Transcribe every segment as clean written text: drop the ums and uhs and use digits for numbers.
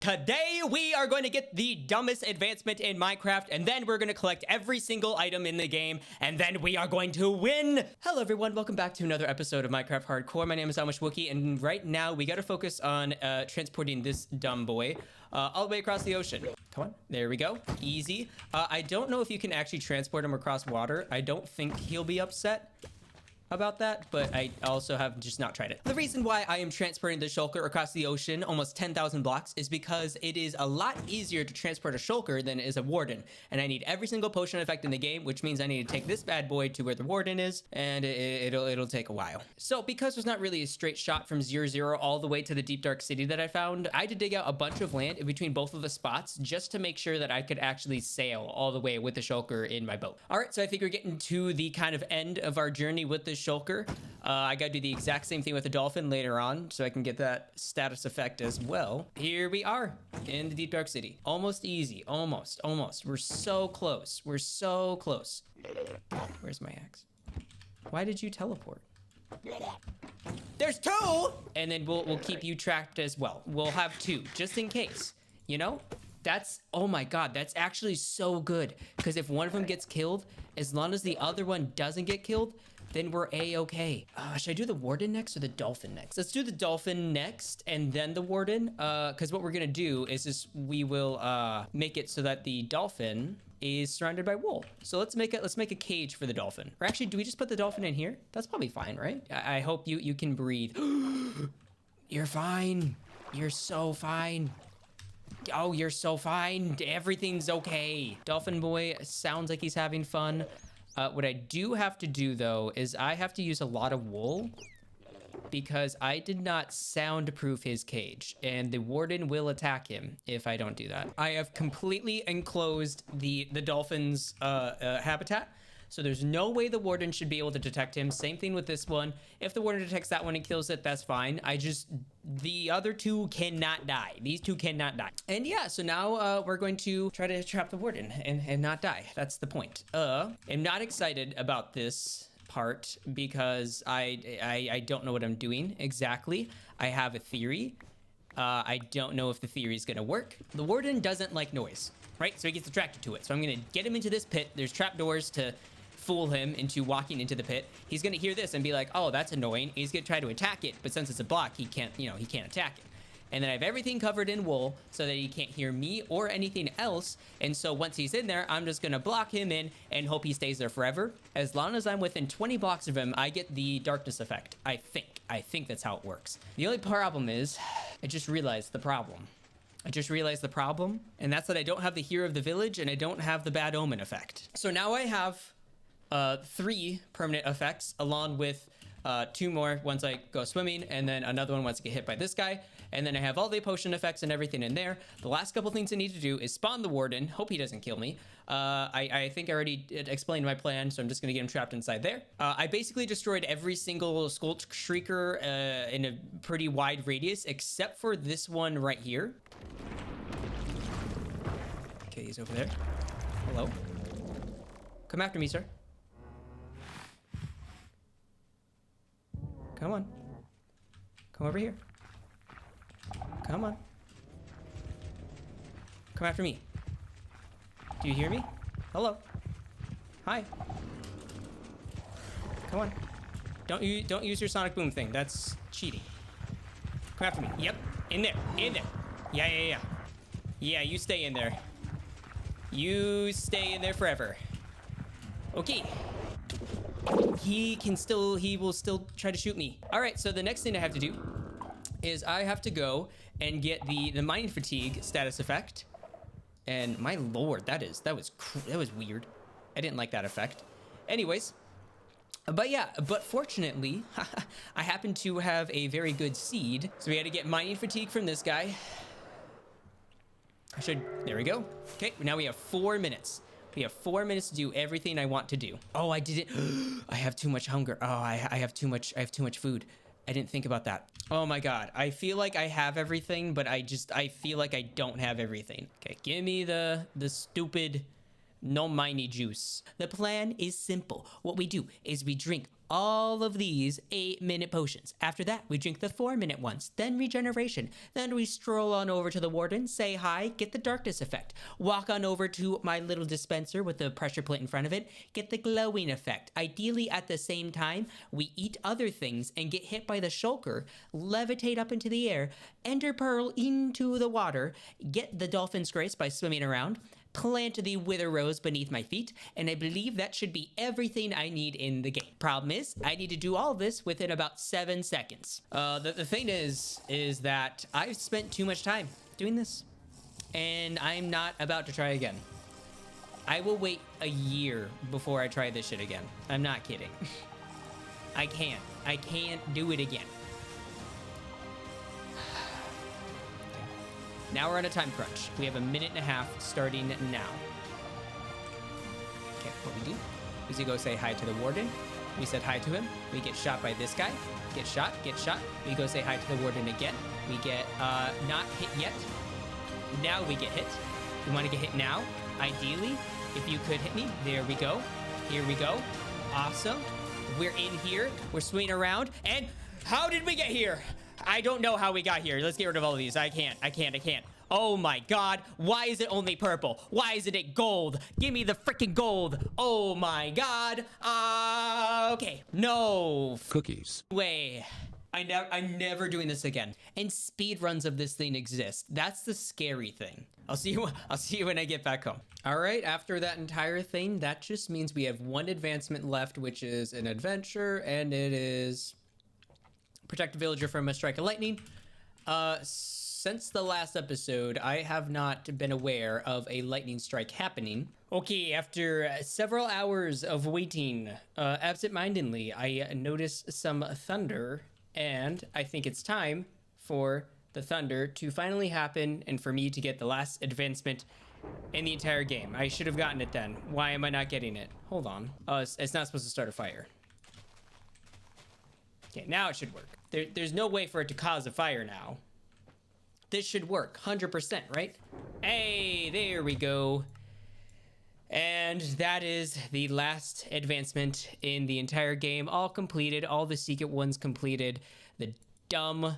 Today, we are going to get the dumbest advancement in Minecraft, and then we're going to collect every single item in the game, and then we are going to win! Hello everyone, welcome back to another episode of Minecraft Hardcore. My name is Wookie, and right now, we gotta focus on transporting this dumb boy all the way across the ocean. Come on, there we go, easy. I don't know if you can actually transport him across water. I don't think he'll be upset about that, but I also have just not tried it. The reason why I am transporting the shulker across the ocean almost 10,000 blocks is because it is a lot easier to transport a shulker than it is a warden, and I need every single potion effect in the game, which means I need to take this bad boy to where the warden is, and it'll take a while. So because there's not really a straight shot from 0-0 all the way to the deep dark city that I found, I had to dig out a bunch of land in between both of the spots just to make sure that I could actually sail all the way with the shulker in my boat. All right, so I think we're getting to the kind of end of our journey with the shulker. I gotta do the exact same thing with the dolphin later on so I can get that status effect as well. Here we are in the deep dark city. Almost easy, almost. We're so close, Where's my axe? Why did you teleport? There's two, and then we'll keep you tracked as well. We'll have two just in case, you know? That's, oh my god, that's actually so good, because if one of them gets killed, as long as the other one doesn't get killed, then we're a-okay. Should I do the warden next or the dolphin next? Let's do the dolphin next and then the warden, because what we're gonna do is just we will make it so that the dolphin is surrounded by wool. So let's make a cage for the dolphin. Or actually, do we just put the dolphin in here? That's probably fine, right? I hope you can breathe. You're fine. You're so fine. Oh, you're so fine. Everything's okay. Dolphin boy sounds like he's having fun. What I do have to do, though, is I have to use a lot of wool because I did not soundproof his cage, and the warden will attack him if I don't do that. I have completely enclosed the dolphin's habitat, so there's no way the warden should be able to detect him. Same thing with this one. If the warden detects that one and kills it, that's fine. The other two cannot die. These two cannot die. And yeah, so now we're going to try to trap the warden and not die. That's the point. I'm not excited about this part because I don't know what I'm doing exactly. I have a theory. I don't know if the theory is gonna work. The warden doesn't like noise, right? So he gets attracted to it. So I'm gonna get him into this pit. There's trapdoors to fool him into walking into the pit. He's gonna hear this and be like, oh, that's annoying. He's gonna try to attack it, but since it's a block, he can't attack it. And then I have everything covered in wool so that he can't hear me or anything else. And so once he's in there, I'm just gonna block him in and hope he stays there forever. As long as I'm within 20 blocks of him, I get the darkness effect. I think that's how it works. The only problem is, I just realized the problem. And that's that I don't have the hero of the village and I don't have the bad omen effect. So now I have 3 permanent effects along with 2 more once I go swimming, and then another one once I get hit by this guy, and then I have all the potion effects and everything in there. The last couple things I need to do is spawn the warden. Hope he doesn't kill me. I think I already explained my plan, so I'm just gonna get him trapped inside there. I basically destroyed every single Skulk Shrieker in a pretty wide radius except for this one right here. Okay, he's over there. Hello. Come after me, sir. Come on. Come over here. Come on. Come after me. Do you hear me? Hello. Hi. Come on. Don't use your sonic boom thing. That's cheating. Come after me. Yep. In there. Yeah. Yeah, you stay in there. You stay in there forever. Okay. He will still try to shoot me. All right, so the next thing I have to do is I have to go and get the mining fatigue status effect. And my lord, that was weird. I didn't like that effect. Anyways, but fortunately, I happen to have a very good seed. So we had to get mining fatigue from this guy. There we go. Okay, now we have 4 minutes. We have 4 minutes to do everything I want to do. Oh, I didn't. I have too much hunger. Oh, I have too much food. I didn't think about that. Oh my god. I feel like I have everything, but I feel like I don't have everything. Okay, give me the stupid no miney juice. The plan is simple. What we do is we drink all of these 8-minute potions. After that, we drink the 4-minute ones, then regeneration. Then we stroll on over to the warden, say hi, get the darkness effect. Walk on over to my little dispenser with the pressure plate in front of it, get the glowing effect. Ideally, at the same time, we eat other things and get hit by the shulker, levitate up into the air, enter pearl into the water, get the dolphin's grace by swimming around, plant the wither rose beneath my feet, and I believe that should be everything I need in the game. Problem is, I need to do all this within about 7 seconds. The thing is that I've spent too much time doing this, and I'm not about to try again. I will wait a year before I try this shit again. I'm not kidding. I can't do it again. Now we're on a time crunch. We have 1.5 minutes starting now. Okay, what we do is we go say hi to the warden. We said hi to him. We get shot by this guy. Get shot. We go say hi to the warden again. We get not hit yet. Now we get hit. We want to get hit now. Ideally, if you could hit me. There we go. Here we go. Awesome. We're in here. We're swinging around. And how did we get here? I don't know how we got here. Let's get rid of all of these. I can't. Oh my god. Why is it only purple? Why isn't it gold? Give me the freaking gold. Oh my god. Okay. No. Cookies. Way. I'm never doing this again. And speed runs of this thing exist. That's the scary thing. I'll see you when I get back home. All right, after that entire thing, that just means we have 1 advancement left, which is an adventure, and it is protect a villager from a strike of lightning. Since the last episode, I have not been aware of a lightning strike happening. Okay, after several hours of waiting, absent-mindedly, I noticed some thunder, and I think it's time for the thunder to finally happen and for me to get the last advancement in the entire game. I should have gotten it then. Why am I not getting it? Hold on. It's not supposed to start a fire. Okay, now it should work. There's no way for it to cause a fire now. This should work, 100%, right? Hey, there we go. And that is the last advancement in the entire game. All completed, all the secret ones completed. The dumb,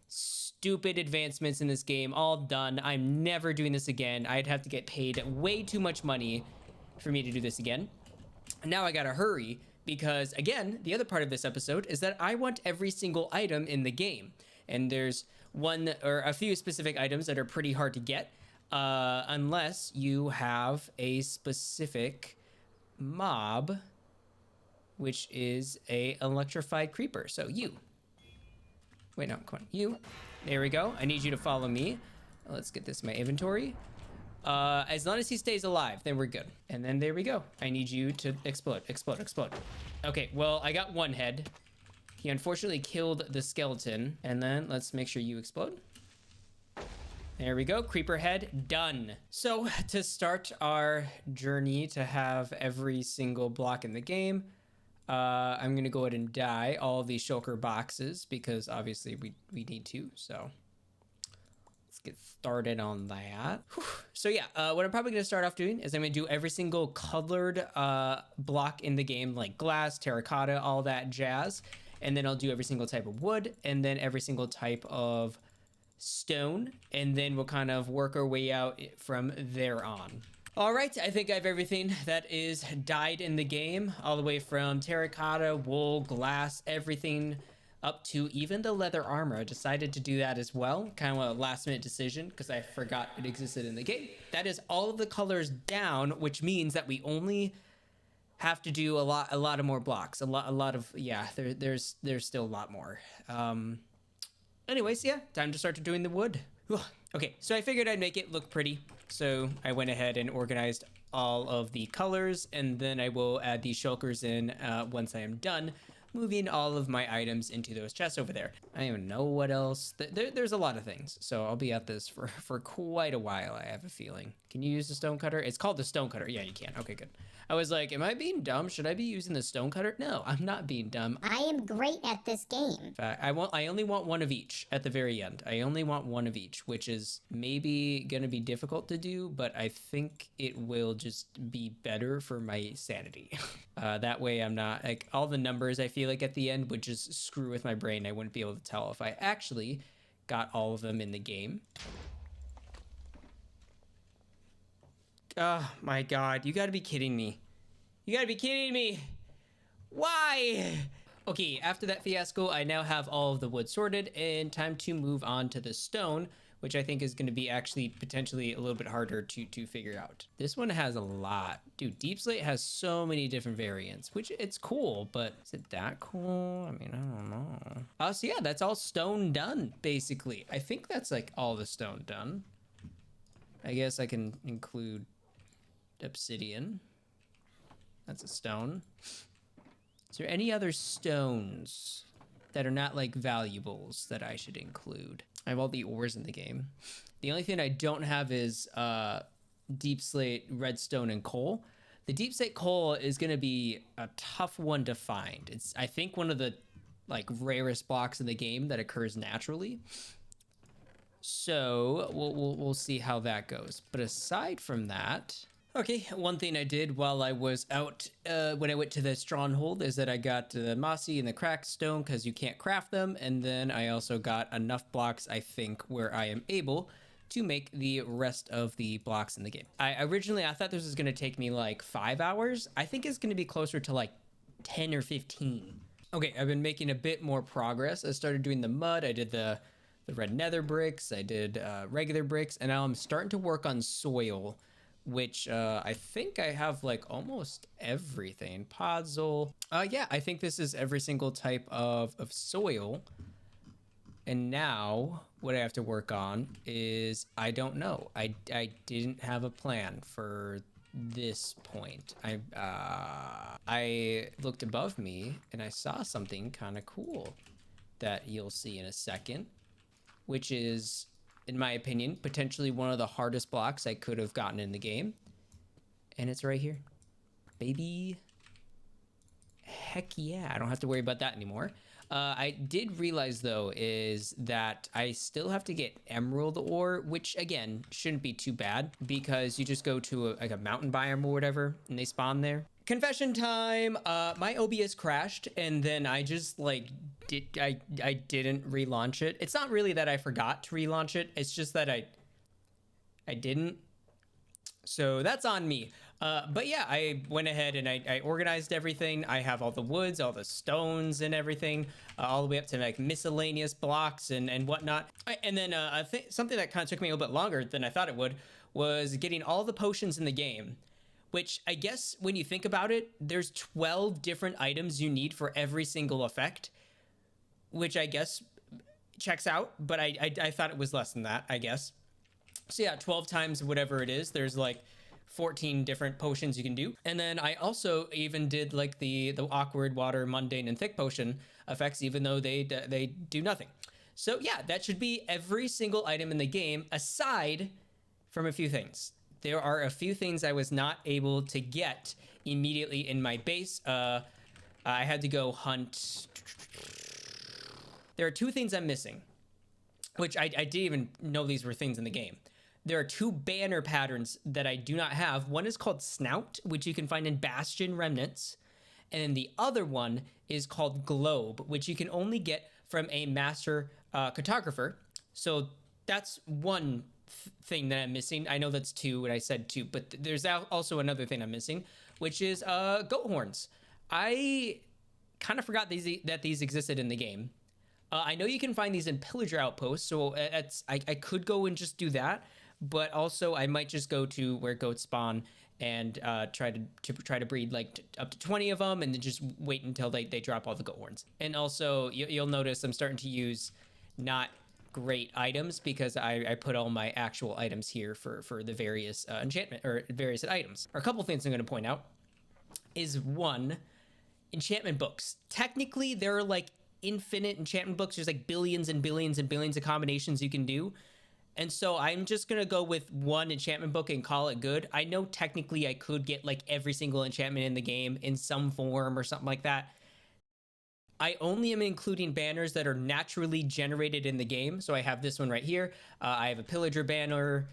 stupid advancements in this game, all done. I'm never doing this again. I'd have to get paid way too much money for me to do this again. Now I gotta hurry. Because, again, the other part of this episode is that I want every single item in the game. And there's one or a few specific items that are pretty hard to get. Unless you have a specific mob, which is a electrified creeper. So you. Wait, no, come on. You. There we go. I need you to follow me. Let's get this in my inventory. As long as he stays alive, then we're good. And then there we go. I need you to explode. Okay, well, I got 1 head. He unfortunately killed the skeleton. And then let's make sure you explode. There we go. Creeper head done. So to start our journey to have every single block in the game, I'm going to go ahead and dye all these shulker boxes because obviously we need to. So let's get started on that. Whew. So yeah, what I'm probably going to start off doing is I'm going to do every single colored block in the game, like glass, terracotta, all that jazz. And then I'll do every single type of wood and then every single type of stone. And then we'll kind of work our way out from there on. All right, I think I have everything that is dyed in the game, all the way from terracotta, wool, glass, everything up to even the leather armor. I decided to do that as well, kind of a last minute decision because I forgot it existed in the game. That is all of the colors down, which means that we only have to do a lot of more blocks. A lot of yeah. There's still a lot more. Anyways, yeah, time to start doing the wood. Okay, so I figured I'd make it look pretty. So I went ahead and organized all of the colors, and then I will add these shulkers in once I am done moving all of my items into those chests over there. I don't even know what else. There's a lot of things, so I'll be at this for quite a while, I have a feeling. Can you use the stone cutter? It's called the stone cutter. Yeah, you can. Okay, good. I was like, am I being dumb? Should I be using the stone cutter? No, I'm not being dumb. I am great at this game. In fact, I only want one of each at the very end. I only want one of each, which is maybe gonna be difficult to do, but I think it will just be better for my sanity. That way I'm not, like, all the numbers I feel feel like at the end would just screw with my brain. I wouldn't be able to tell if I actually got all of them in the game. Oh my god, you gotta be kidding me. You gotta be kidding me. Why? Okay, after that fiasco, I now have all of the wood sorted, and time to move on to the stone, which I think is going to be actually potentially a little bit harder to figure out. This one has a lot. Dude, Deep Slate has so many different variants, which it's cool, but is it that cool? I mean, I don't know. So yeah, that's all stone done, basically. I think that's like all the stone done. I guess I can include obsidian. That's a stone. Is there any other stones that are not like valuables that I should include? I have all the ores in the game. The only thing I don't have is deep slate, redstone, and coal. The deep slate coal is going to be a tough one to find. It's, I think, one of the like rarest blocks in the game that occurs naturally. So we'll see how that goes. But aside from that, okay, one thing I did while I was out when I went to the stronghold is that I got the mossy and the cracked stone because you can't craft them. And then I also got enough blocks, I think, where I am able to make the rest of the blocks in the game. I thought this was going to take me like 5 hours. I think it's going to be closer to like 10 or 15. Okay, I've been making a bit more progress. I started doing the mud. I did the red nether bricks. I did regular bricks. And now I'm starting to work on soil, which I think I have like almost everything. Podzol. Yeah, I think this is every single type of soil. And now what I have to work on is, I don't know. I didn't have a plan for this point. I looked above me and I saw something kind of cool that you'll see in a second, which is, in my opinion, potentially one of the hardest blocks I could have gotten in the game. And it's right here, baby. Heck yeah, I don't have to worry about that anymore. I did realize, though, is that I still have to get emerald ore, which, again, shouldn't be too bad because you just go to a mountain biome or whatever, and they spawn there. Confession time. My OBS crashed, and then I just, like, I didn't relaunch it. It's not really that I forgot to relaunch it. It's just that I didn't. So that's on me. But yeah, I went ahead and I organized everything. I have all the woods, all the stones and everything, all the way up to like miscellaneous blocks and whatnot. And then I think something that kind of took me a little bit longer than I thought it would was getting all the potions in the game, which I guess when you think about it, there's 12 different items you need for every single effect, which I guess checks out, but I thought it was less than that, I guess. So yeah, 12 times whatever it is, there's like 14 different potions you can do. And then I also even did like the awkward, water, mundane, and thick potion effects, even though they do nothing. So yeah, that should be every single item in the game, aside from a few things. There are a few things I was not able to get immediately in my base. I had to go hunt. There are 2 things I'm missing, which I didn't even know these were things in the game. There are 2 banner patterns that I do not have. One is called Snout, which you can find in Bastion Remnants. And then the other one is called Globe, which you can only get from a master cartographer. So that's one thing that I'm missing. I know that's 2 and I said 2, but there's also another thing I'm missing, which is goat horns. I kind of forgot that these existed in the game. I know you can find these in pillager outposts, so I could go and just do that. But also, I might just go to where goats spawn and try to breed like up to 20 of them, and then just wait until they drop all the goat horns. And also, you'll notice I'm starting to use not great items because I put all my actual items here for the various enchantment or various items. A couple things I'm going to point out is, 1, enchantment books. Technically, there are like infinite enchantment books. There's like billions and billions and billions of combinations you can do. And so I'm just going to go with 1 enchantment book and call it good. I know technically I could get like every single enchantment in the game in some form or something like that. I only am including banners that are naturally generated in the game. So I have this one right here. I have a pillager banner,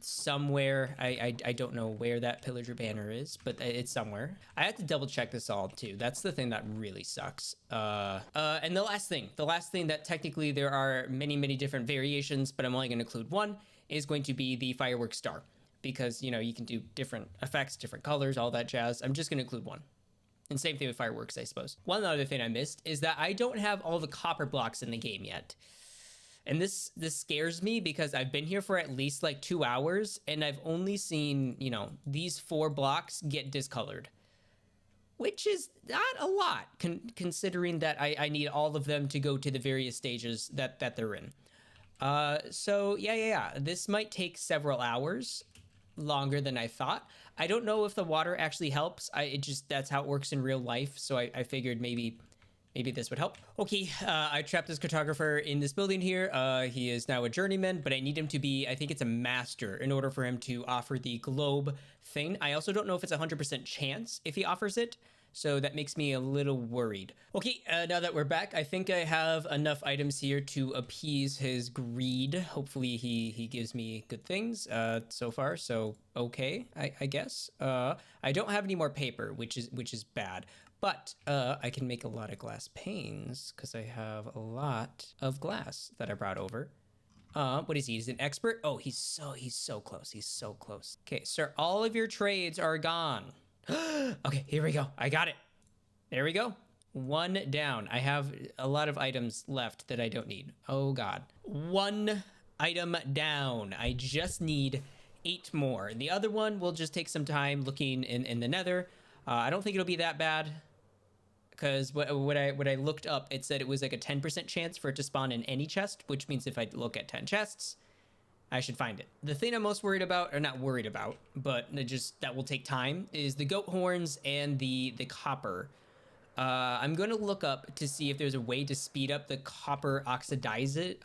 somewhere. I don't know where that pillager banner is, but it's somewhere. I have to double check this all too. That's the thing that really sucks. And the last thing that technically there are many different variations, but I'm only going to include one, is going to be the fireworks star, because you know you can do different effects, different colors, all that jazz. I'm just going to include one. And same thing with fireworks, I suppose. One other thing I missed is that I don't have all the copper blocks in the game yet. And this scares me because I've been here for at least like 2 hours and I've only seen, you know, these 4 blocks get discolored, which is not a lot considering that I need all of them to go to the various stages that they're in. So yeah. This might take several hours, longer than I thought. I don't know if the water actually helps. That's how it works in real life. So I figured maybe this would help. Okay, I trapped this cartographer in this building here. He is now a journeyman, but I need him to be, I think it's a master in order for him to offer the globe thing. I also don't know if it's 100% chance if he offers it. So that makes me a little worried. Okay, now that we're back, I think I have enough items here to appease his greed. Hopefully he gives me good things so far. So okay, I guess. I don't have any more paper, which is bad. But I can make a lot of glass panes because I have a lot of glass that I brought over. What is he? He's an expert? Oh, he's so close. He's so close. Okay, sir, all of your trades are gone. Okay, here we go. I got it. There we go. 1 down. I have a lot of items left that I don't need. Oh God. 1 item down. I just need 8 more. The other one will just take some time looking in the nether. I don't think it'll be that bad, because what I looked up, it said it was like a 10% chance for it to spawn in any chest, which means if I look at 10 chests, I should find it. The thing I'm most worried about, or not worried about, but that will take time, is the goat horns and the copper. I'm going to look up to see if there's a way to speed up the copper oxidation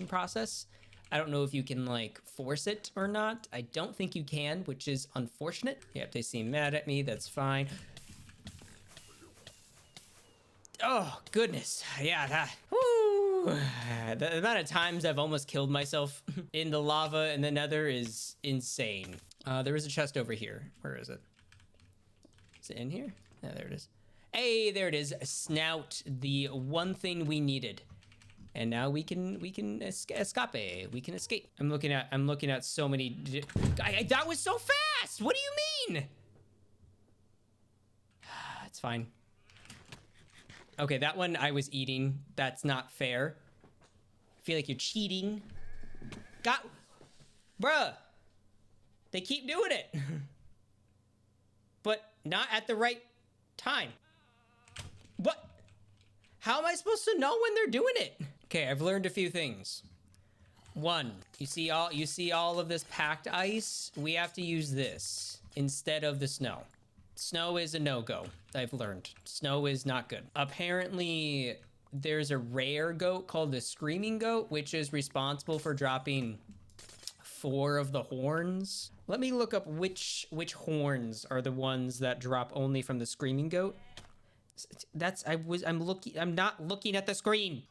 process. I don't know if you can like force it or not. I don't think you can, which is unfortunate. Yep, they seem mad at me. That's fine. Oh, goodness. Yeah, the amount of times I've almost killed myself in the lava and the nether is insane. There is a chest over here. Where is it? Is it in here? Yeah, there it is. Hey, there it is. Snout, the one thing we needed. And now we can escape. We can escape. I'm looking at so many. That was so fast. What do you mean? It's fine. Okay, that one I was eating. That's not fair. I feel like you're cheating. Bruh. They keep doing it. But not at the right time. What? How am I supposed to know when they're doing it? Okay, I've learned a few things. 1, you see all of this packed ice? We have to use this instead of the snow. Snow is a no-go, I've learned. Snow is not good. Apparently, there's a rare goat called the screaming goat, which is responsible for dropping 4 of the horns. Let me look up which horns are the ones that drop only from the screaming goat. I'm not looking at the screen.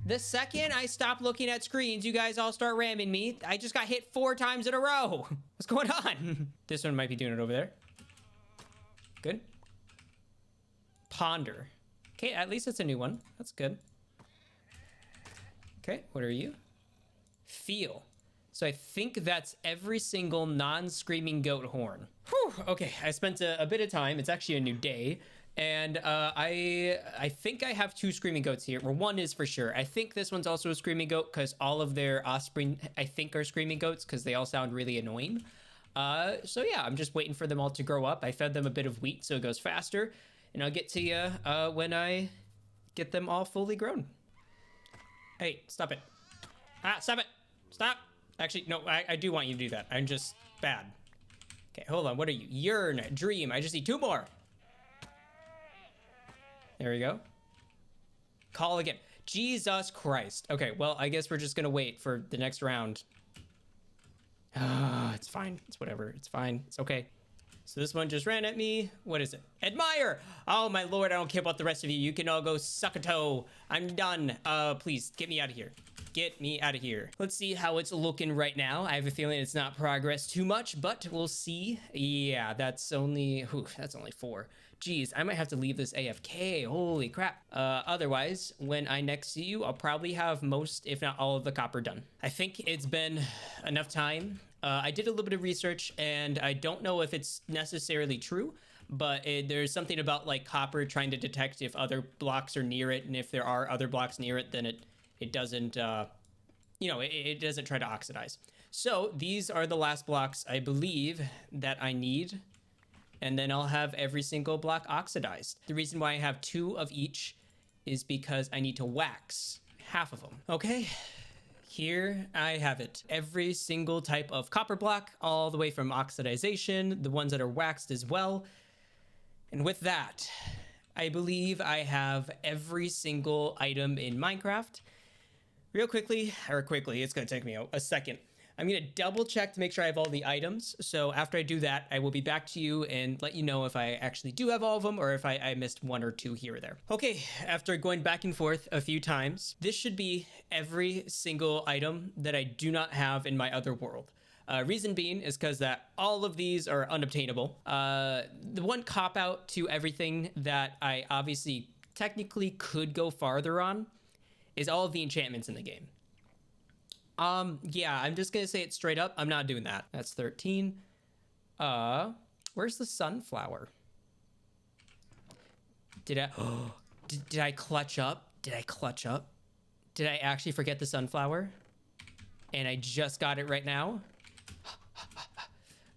The second I stop looking at screens, you guys all start ramming me. I just got hit 4 times in a row. What's going on? This one might be doing it over there. Good. Ponder. Okay, at least it's a new one. That's good. Okay, what are you? Feel. So I think that's every single non-screaming goat horn. Whew, okay, I spent a bit of time. It's actually a new day. And I think I have 2 screaming goats here. Well, 1 is for sure. I think this one's also a screaming goat because all of their offspring, I think, are screaming goats because they all sound really annoying. So yeah, I'm just waiting for them all to grow up. I fed them a bit of wheat so it goes faster. And I'll get to you when I get them all fully grown. Hey, stop it. Stop it. Stop. Actually, no, I do want you to do that. I'm just bad. Okay, hold on. What are you? Yearn, dream. I just need 2 more. There we go. Call again. Jesus Christ. Okay, well, I guess we're just gonna wait for the next round. It's fine. It's whatever. It's fine. It's okay. So this one just ran at me. What is it? Admire! Oh, my lord, I don't care about the rest of you. You can all go suck a toe. I'm done. Please, get me out of here. Get me out of here. Let's see how it's looking right now. I have a feeling it's not progressed too much, but we'll see. Yeah, that's only 4. Geez, I might have to leave this AFK. Holy crap. Otherwise, when I next see you, I'll probably have most, if not all of the copper done. I think it's been enough time. I did a little bit of research, and I don't know if it's necessarily true, but there's something about like copper trying to detect if other blocks are near it, and if there are other blocks near it, then it doesn't, it doesn't try to oxidize. So these are the last blocks I believe that I need, and then I'll have every single block oxidized. The reason why I have 2 of each is because I need to wax half of them. Okay, here I have it. Every single type of copper block, all the way from oxidization, the ones that are waxed as well. And with that, I believe I have every single item in Minecraft. Real quickly, it's gonna take me a second. I'm gonna double check to make sure I have all the items. So after I do that, I will be back to you and let you know if I actually do have all of them or if I missed 1 or 2 here or there. Okay, after going back and forth a few times, this should be every single item that I do not have in my other world. Reason being is because that all of these are unobtainable. The one cop out to everything that I obviously technically could go farther on is all of the enchantments in the game. Yeah, I'm just gonna say it straight up. I'm not doing that. That's 13. Where's the sunflower? Did I clutch up? Did I actually forget the sunflower? And I just got it right now?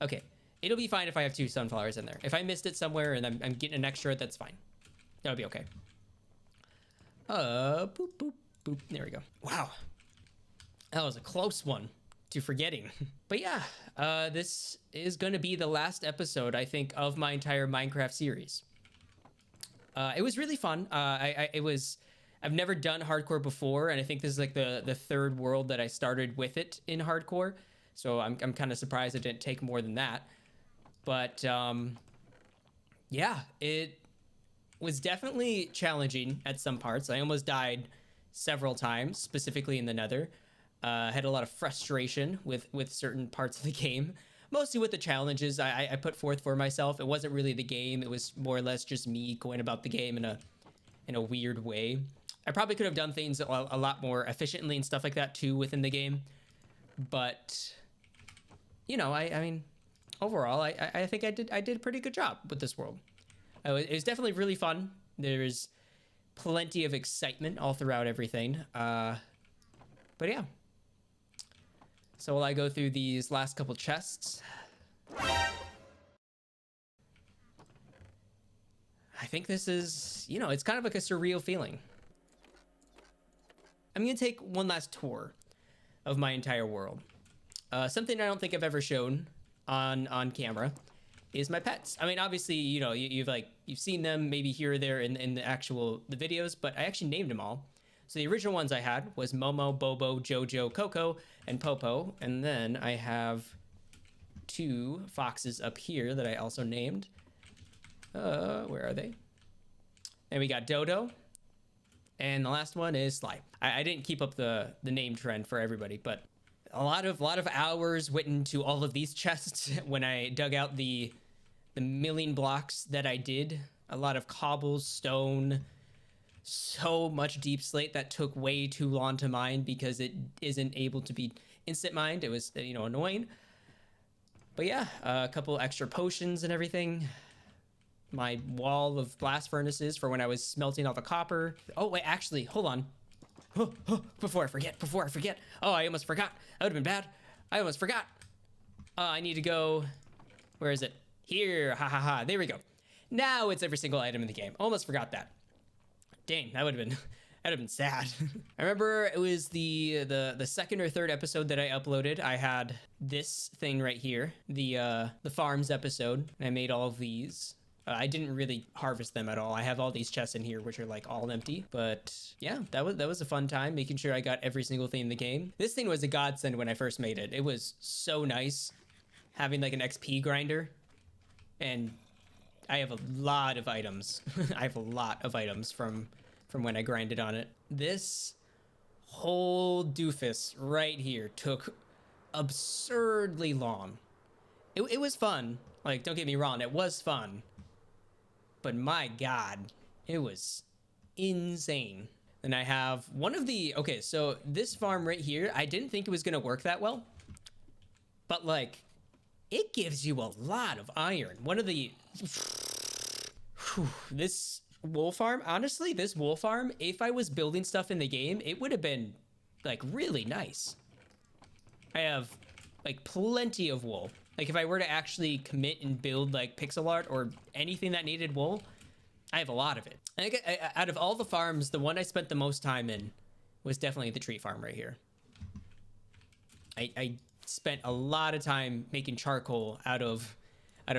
Okay, it'll be fine if I have 2 sunflowers in there. If I missed it somewhere and I'm getting an extra, that's fine. That'll be okay. Boop, boop, boop. There we go. Wow. That was a close one to forgetting. But yeah, this is going to be the last episode, I think, of my entire Minecraft series. It was really fun. I've never done hardcore before, and I think this is like the 3rd world that I started with it in hardcore. So I'm kind of surprised it didn't take more than that. But yeah, it was definitely challenging at some parts. I almost died several times, specifically in the Nether. Had a lot of frustration with certain parts of the game, mostly with the challenges I put forth for myself. It wasn't really the game. It was more or less just me going about the game in a weird way. I probably could have done things a lot more efficiently and stuff like that too within the game. But, you know, I mean, overall, I think I did a pretty good job with this world. It was definitely really fun. There's plenty of excitement all throughout everything. But yeah. So while I go through these last couple chests, I think this is, you know, it's kind of like a surreal feeling. I'm going to take one last tour of my entire world. Something I don't think I've ever shown on camera is my pets. I mean, obviously, you know, you've seen them maybe here or there in the videos, but I actually named them all. So the original ones I had was Momo, Bobo, Jojo, Coco, and Popo. And then I have 2 foxes up here that I also named. Where are they? And we got Dodo. And the last one is Sly. I didn't keep up the name trend for everybody, but a lot of hours went into all of these chests when I dug out the million blocks that I did. A lot of cobbles, stone, so much deep slate that took way too long to mine because it isn't able to be instant mined. It was, you know, annoying. But yeah, a couple extra potions and everything. My wall of blast furnaces for when I was smelting all the copper. Oh, wait, actually, hold on. Before I forget. Oh, I almost forgot. That would have been bad. I almost forgot. I need to go. Where is it? Here. Ha ha ha. There we go. Now it's every single item in the game. Almost forgot that. Dang, that would have been sad. I remember it was the 2nd or 3rd episode that I uploaded. I had this thing right here, the farms episode. And I made all of these. I didn't really harvest them at all. I have all these chests in here, which are like all empty. But yeah, that was a fun time, making sure I got every single thing in the game. This thing was a godsend when I first made it. It was so nice having like an XP grinder. And I have a lot of items. I have a lot of items from when I grinded on it. This whole doofus right here took absurdly long. It was fun. Like, don't get me wrong, it was fun. But my God, it was insane. And I have one of the, okay, so this farm right here, I didn't think it was gonna work that well. But like, it gives you a lot of iron. One of the, this wool farm, honestly, this wool farm, if I was building stuff in the game, it would have been like really nice. I have like plenty of wool. Like if I were to actually commit and build like pixel art or anything that needed wool, I have a lot of it. I think out of all the farms, the one I spent the most time in was definitely the tree farm right here. I spent a lot of time making charcoal out of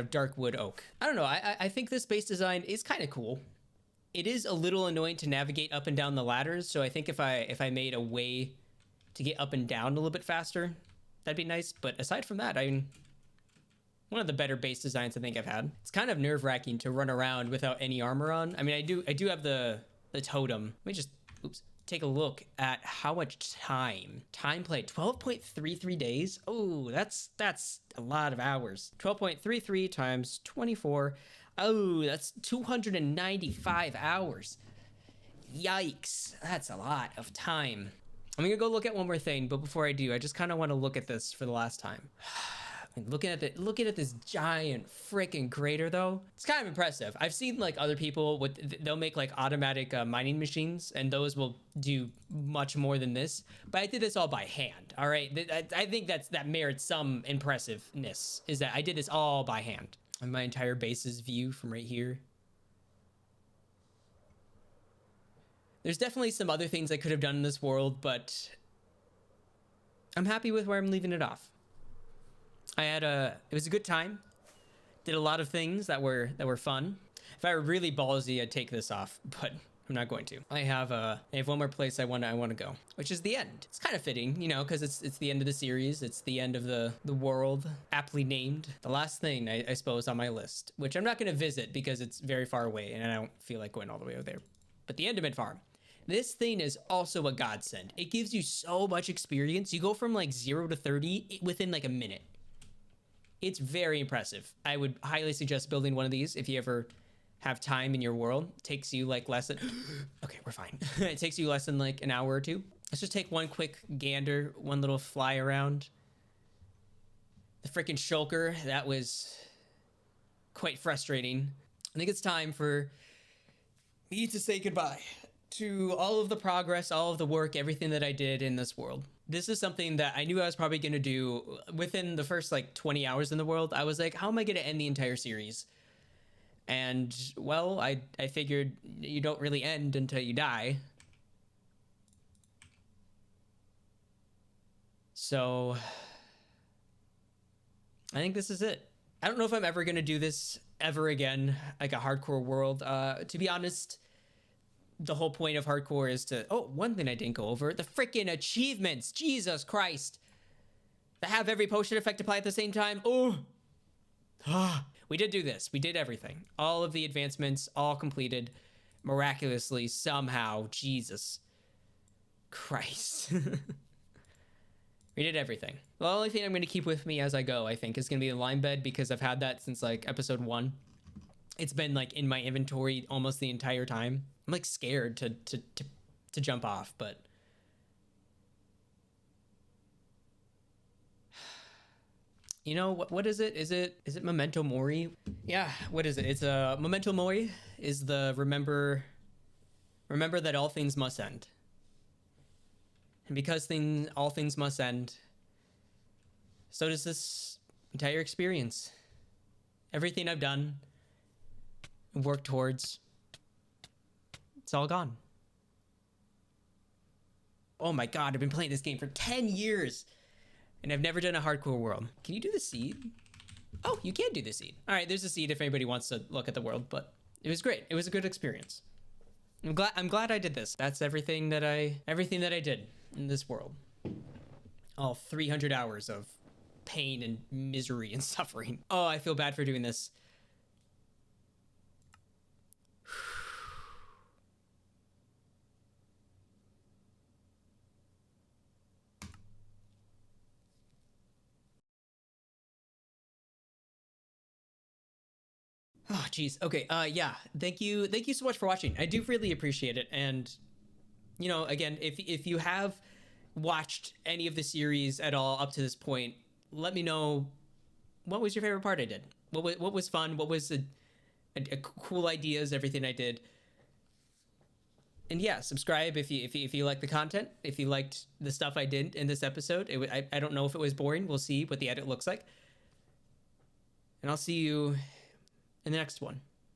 dark wood oak. I don't know. I think this base design is kind of cool. It is a little annoying to navigate up and down the ladders. So I think if I made a way to get up and down a little bit faster, that'd be nice. But aside from that, I mean, one of the better base designs I think I've had. It's kind of nerve-wracking to run around without any armor on. I mean, I do have the totem. Let me just, oops, take a look at how much time played. 12.33 days. Oh, that's a lot of hours. 12.33 times 24. Oh, that's 295 hours. Yikes, that's a lot of time. I'm gonna go look at one more thing, but before I do, I just kind of want to look at this for the last time. Looking at this giant freaking crater though, it's kind of impressive. I've seen like other people with, they'll make like automatic mining machines, and those will do much more than this. But I did this all by hand. All right, I think that merits some impressiveness. Is that I did this all by hand. And my entire base's view from right here. There's definitely some other things I could have done in this world, but I'm happy with where I'm leaving it off. It was a good time. Did a lot of things that were fun. If I were really ballsy, I'd take this off, but I'm not going to. I have one more place I want to go, which is the end. It's kind of fitting, you know, because it's the end of the series. It's the end of the world, aptly named. The last thing I suppose on my list, which I'm not going to visit because it's very far away and I don't feel like going all the way over there. But the Enderman farm. This thing is also a godsend. It gives you so much experience. You go from like 0 to 30 within like a minute. It's very impressive. I would highly suggest building one of these if you ever have time in your world. It takes you like less than, okay, we're fine. It takes you less than like an hour or two. Let's just take one quick gander, one little fly around. The freaking shulker, that was quite frustrating. I think it's time for me to say goodbye to all of the progress, all of the work, everything that I did in this world. This is something that I knew I was probably going to do within the first like 20 hours in the world. I was like, how am I going to end the entire series? And well, I figured you don't really end until you die. So I think this is it. I don't know if I'm ever going to do this ever again, like a hardcore world. To be honest, the whole point of hardcore is to, oh, one thing I didn't go over, the freaking achievements. Jesus Christ. To have every potion effect apply at the same time. Oh, we did do this. We did everything. All of the advancements, all completed miraculously somehow. Jesus Christ. We did everything. The only thing I'm going to keep with me as I go, I think, is going to be the lime bed, because I've had that since like episode 1. It's been like in my inventory almost the entire time. I'm like scared to jump off, but you know what is it? Is it Memento Mori? Yeah, what is it? It's Memento Mori is the remember that all things must end. And because all things must end, so does this entire experience. Everything I've done and worked towards, it's all gone. Oh my God, I've been playing this game for 10 years and I've never done a hardcore world. Can you do the seed? Oh, you can do the seed. All right, there's a seed if anybody wants to look at the world, but it was great. It was a good experience. I'm glad I did this. That's everything that I did in this world. All 300 hours of pain and misery and suffering. Oh, I feel bad for doing this. Oh, geez. Okay. Yeah. Thank you. Thank you so much for watching. I do really appreciate it. And, you know, again, if you have watched any of the series at all up to this point, let me know what was your favorite part I did. What was fun? What was a cool ideas? Everything I did. And yeah, subscribe if you like the content. If you liked the stuff I did in this episode, I don't know if it was boring. We'll see what the edit looks like. And I'll see you in the next one.